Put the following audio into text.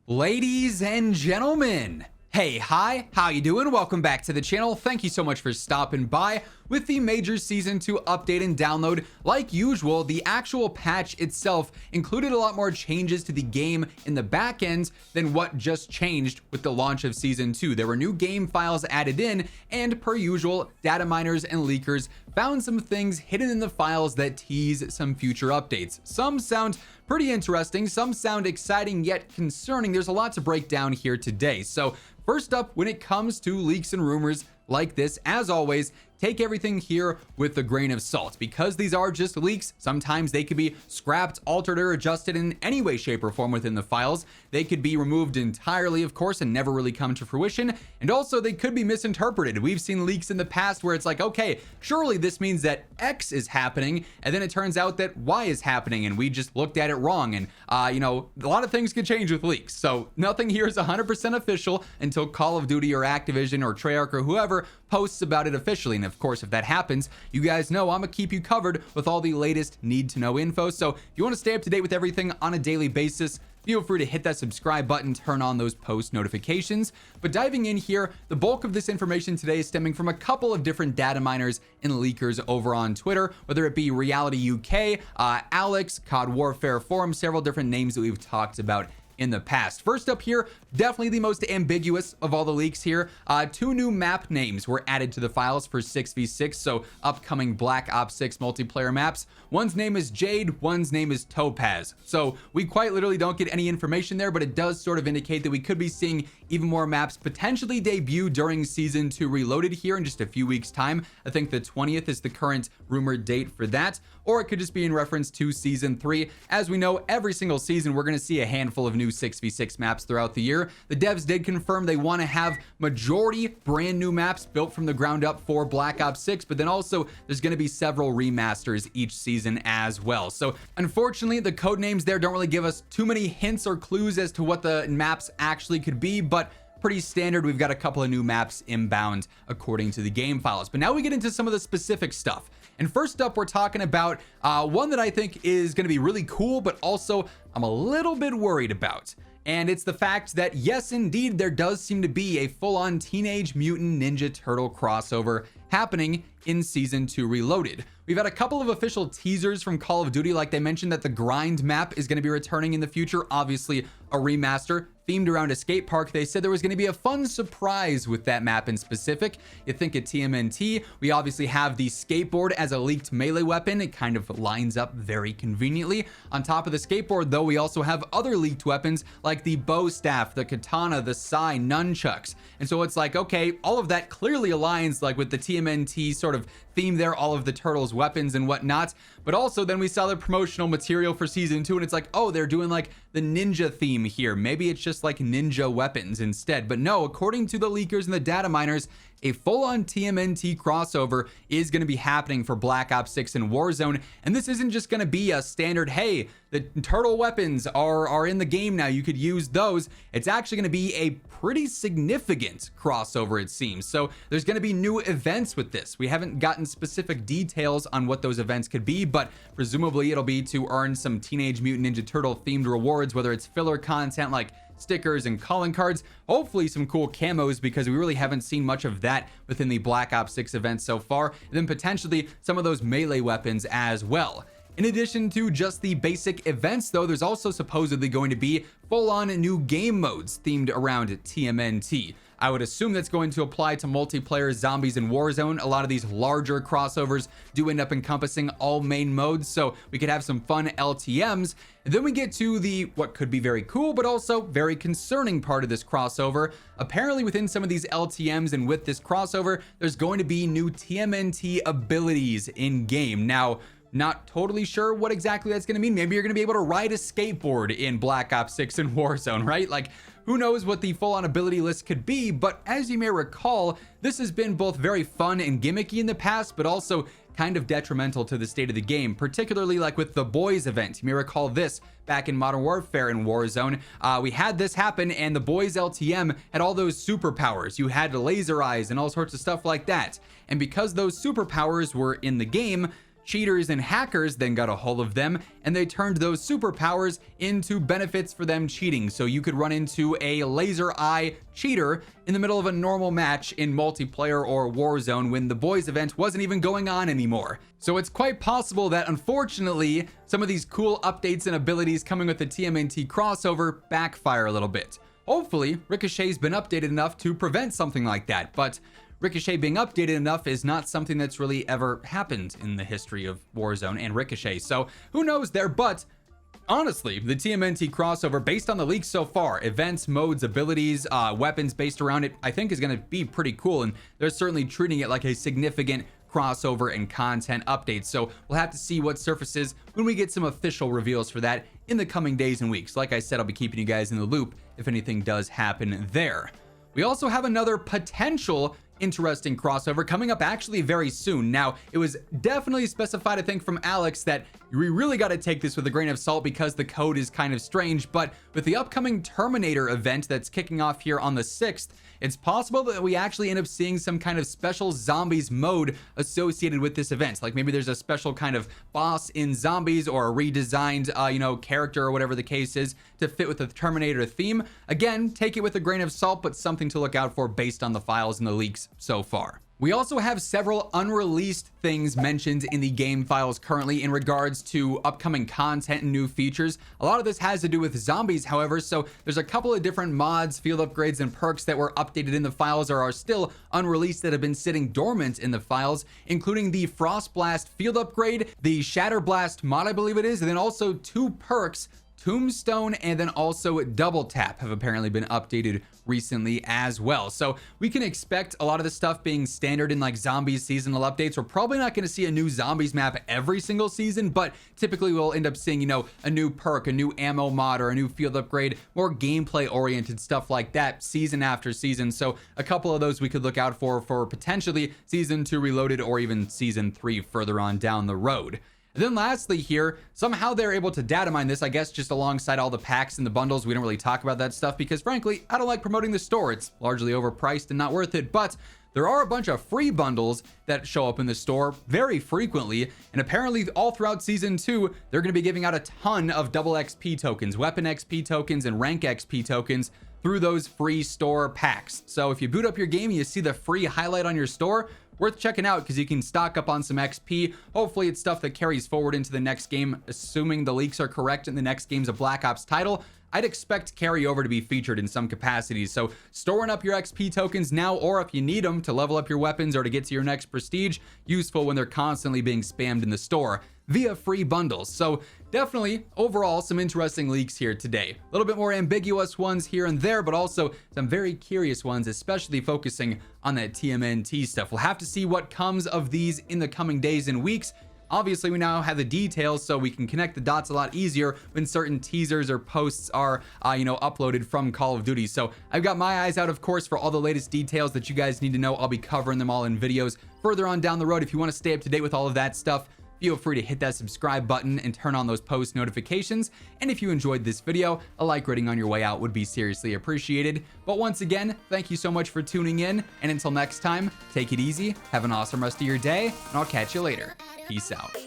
Ladies and gentlemen, hey, hi, how you doing? Welcome back to the channel. Thank you so much for stopping by. With the major season 2 update and download, like usual, the actual patch itself included a lot more changes to the game in the back end than what just changed with the launch of season 2. There were new game files added in, and per usual, data miners and leakers found some things hidden in the files that tease some future updates. Some sound pretty interesting, some sound exciting yet concerning. There's a lot to break down here today. So first up, when it comes to leaks and rumors like this, as always, take everything here with a grain of salt, because these are just leaks. Sometimes they could be scrapped, altered, or adjusted in any way, shape, or form within the files. They could be removed entirely, of course, and never really come to fruition. And also they could be misinterpreted. We've seen leaks in the past where it's like, okay, surely this means that X is happening, and then it turns out that Y is happening, and we just looked at it wrong. And you know, a lot of things could change with leaks. So nothing here is 100% official until Call of Duty or Activision or Treyarch or whoever posts about it officially. And of course, if that happens, you guys know I'm gonna keep you covered with all the latest need to know info. So if you want to stay up to date with everything on a daily basis, feel free to hit that subscribe button, turn on those post notifications. But diving in here, the bulk of this information today is stemming from a couple of different data miners and leakers over on Twitter, whether it be Reality UK, Alex, COD Warfare Forum, several different names that we've talked about in the past. First up here, definitely the most ambiguous of all the leaks here. Two new map names were added to the files for 6v6, so upcoming Black Ops 6 multiplayer maps. One's name is Jade, one's name is Topaz. So we quite literally don't get any information there, but it does sort of indicate that we could be seeing even more maps potentially debut during Season 2 Reloaded here in just a few weeks' time. I think the 20th is the current rumored date for that, or it could just be in reference to Season 3. As we know, every single season, we're going to see a handful of new 6v6 maps throughout the year. The devs did confirm they want to have majority brand new maps built from the ground up for Black Ops 6, but then also there's going to be several remasters each season as well. So unfortunately, the code names there don't really give us too many hints or clues as to what the maps actually could be, but pretty standard. We've got a couple of new maps inbound according to the game files. But now we get into some of the specific stuff. And first up, we're talking about one that I think is going to be really cool, but also I'm a little bit worried about. And it's the fact that, yes, indeed, there does seem to be a full-on Teenage Mutant Ninja Turtle crossover happening in Season 2 Reloaded. We've had a couple of official teasers from Call of Duty, like they mentioned that the grind map is going to be returning in the future, obviously a remaster themed around a skate park. They said there was going to be a fun surprise with that map in specific. You think of TMNT, we obviously have the skateboard as a leaked melee weapon. It kind of lines up very conveniently. On top of the skateboard, though, we also have other leaked weapons like the bow staff, the katana, the sai, nunchucks. And so it's like, okay, all of that clearly aligns like with the TMNT sort of theme there, all of the turtles weapons and whatnot. But also then we saw the promotional material for Season 2 and it's like, oh, they're doing like the ninja theme here. Maybe it's just like ninja weapons instead. But no, according to the leakers and the data miners, a full-on TMNT crossover is going to be happening for Black Ops 6 and Warzone. And this isn't just going to be a standard, hey, the turtle weapons are in the game now, you could use those. It's actually going to be a pretty significant crossover, it seems. So there's going to be new events with this. We haven't gotten specific details on what those events could be, but presumably it'll be to earn some Teenage Mutant Ninja Turtle themed rewards, whether it's filler content like stickers and calling cards, hopefully some cool camos, because we really haven't seen much of that within the Black Ops 6 event so far, and then potentially some of those melee weapons as well. In addition to just the basic events, though, there's also supposedly going to be full-on new game modes themed around TMNT. I would assume that's going to apply to multiplayer, zombies, and Warzone. A lot of these larger crossovers do end up encompassing all main modes, so we could have some fun LTMs. And then we get to the what could be very cool, but also very concerning part of this crossover. Apparently within some of these LTMs and with this crossover, there's going to be new TMNT abilities in game. Now, not totally sure what exactly that's going to mean. Maybe you're going to be able to ride a skateboard in Black Ops 6 and Warzone, right? Like, who knows what the full-on ability list could be, but as you may recall, this has been both very fun and gimmicky in the past, but also kind of detrimental to the state of the game, particularly like with the Boys event. You may recall this back in Modern Warfare and Warzone. We had this happen, and the Boys LTM had all those superpowers. You had laser eyes and all sorts of stuff like that. And because those superpowers were in the game, cheaters and hackers then got a hold of them, and they turned those superpowers into benefits for them cheating. So you could run into a laser eye cheater in the middle of a normal match in multiplayer or Warzone when the boys event wasn't even going on anymore. So it's quite possible that, unfortunately, some of these cool updates and abilities coming with the TMNT crossover backfire a little bit. Hopefully, Ricochet's been updated enough to prevent something like that, but Ricochet being updated enough is not something that's really ever happened in the history of Warzone and Ricochet. So who knows there, but honestly, the TMNT crossover, based on the leaks so far, events, modes, abilities, weapons based around it, I think is going to be pretty cool. And they're certainly treating it like a significant crossover and content update. So we'll have to see what surfaces when we get some official reveals for that in the coming days and weeks. Like I said, I'll be keeping you guys in the loop if anything does happen there. We also have another potential interesting crossover coming up actually very soon. Now, it was definitely specified, I think, from Alex that we really got to take this with a grain of salt because the code is kind of strange, but with the upcoming Terminator event that's kicking off here on the 6th, it's possible that we actually end up seeing some kind of special zombies mode associated with this event. Like maybe there's a special kind of boss in zombies or a redesigned, character or whatever the case is to fit with the Terminator theme. Again, take it with a grain of salt, but something to look out for based on the files and the leaks so far. We also have several unreleased things mentioned in the game files currently in regards to upcoming content and new features. A lot of this has to do with zombies, however, so there's a couple of different mods, field upgrades, and perks that were updated in the files or are still unreleased that have been sitting dormant in the files, including the Frost Blast field upgrade, the Shatter Blast mod, I believe it is, and then also 2 perks, Tombstone and then also Double Tap, have apparently been updated recently as well. So we can expect a lot of the stuff being standard in like zombies seasonal updates. We're probably not going to see a new zombies map every single season, but typically we'll end up seeing, a new perk, a new ammo mod, or a new field upgrade, more gameplay oriented stuff like that season after season. So a couple of those we could look out for potentially season 2 Reloaded or even season 3 further on down the road. And then lastly here, somehow they're able to data mine this, I guess, just alongside all the packs and the bundles. We don't really talk about that stuff because, frankly, I don't like promoting the store. It's largely overpriced and not worth it, but there are a bunch of free bundles that show up in the store very frequently, and apparently all throughout season 2, they're going to be giving out a ton of double XP tokens, weapon XP tokens, and rank XP tokens through those free store packs. So if you boot up your game and you see the free highlight on your store, worth checking out because you can stock up on some XP. Hopefully it's stuff that carries forward into the next game, assuming the leaks are correct and the next game's a Black Ops title. I'd expect carryover to be featured in some capacity. So storing up your XP tokens now, or if you need them to level up your weapons or to get to your next prestige, useful when they're constantly being spammed in the store via free bundles. So definitely overall some interesting leaks here today. A little bit more ambiguous ones here and there, but also some very curious ones, especially focusing on that TMNT stuff. We'll have to see what comes of these in the coming days and weeks. Obviously, we now have the details, so we can connect the dots a lot easier when certain teasers or posts are, uploaded from Call of Duty. So I've got my eyes out, of course, for all the latest details that you guys need to know. I'll be covering them all in videos further on down the road. If you want to stay up to date with all of that stuff, feel free to hit that subscribe button and turn on those post notifications. And if you enjoyed this video, a like rating on your way out would be seriously appreciated. But once again, thank you so much for tuning in. And until next time, take it easy, have an awesome rest of your day, and I'll catch you later. Peace out.